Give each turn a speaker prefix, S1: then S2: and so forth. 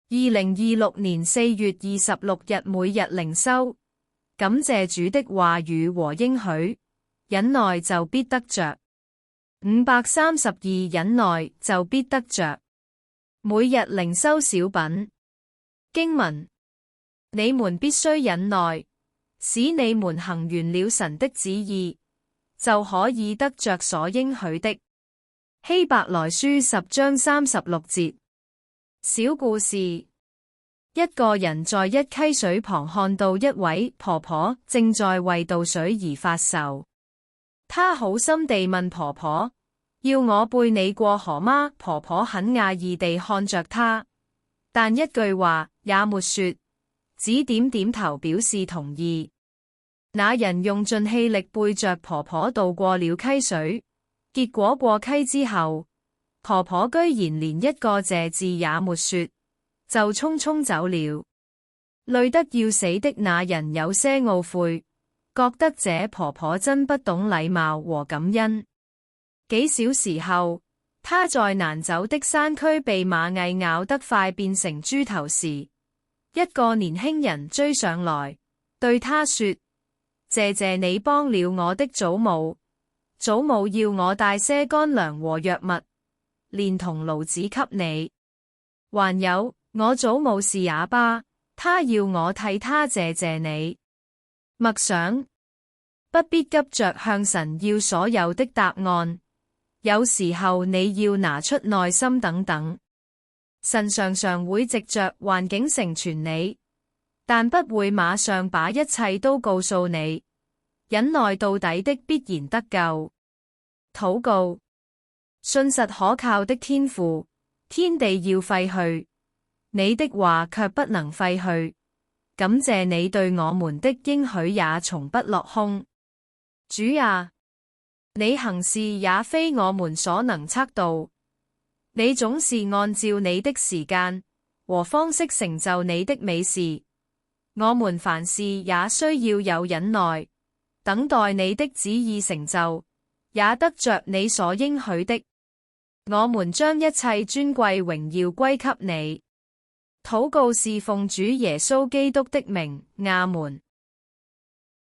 S1: 2026年4月26日每日靈修，感謝主的話語和應許，忍耐就必得着。532忍耐就必得着。每日靈修小品經文：你們必須忍耐，使你們行完了神的旨意，就可以得着所應許的。希伯來書10章36節。小故事：一個人在一溪水旁看到一位婆婆正在為倒水而發愁，他好心地問婆婆：要我背你過河嗎？婆婆很訝異地看着他，但一句話也沒說，只點點頭表示同意。那人用盡氣力背着婆婆渡過了溪水，結果過溪之後，婆婆居然連一個謝字也沒說，就匆匆走了。累得要死的那人有些懊悔，覺得這婆婆真不懂禮貌和感恩。幾小時後，她在難走的山區被螞蟻咬得快變成豬頭時，一個年輕人追上來，對她說：謝謝你幫了我的祖母，祖母要我帶些乾糧和藥物，連同爐子給你。還有，我祖母是啞巴，她要我替她謝謝你。默想：不必急着向神要所有的答案，有時候你要拿出耐心等等。神常常會藉着環境成全你，但不會馬上把一切都告訴你。忍耐到底的必然得救。禱告：信實可靠的天父，天地要廢去，你的話卻不能廢去。感謝你對我們的應許也從不落空。主啊，你行事也非我們所能測度，你總是按照你的時間和方式成就你的美事。我們凡事也需要有忍耐，等待你的旨意成就，也得着你所應許的。我們將一切尊貴榮耀歸給你。禱告是奉主耶穌基督的名，阿門。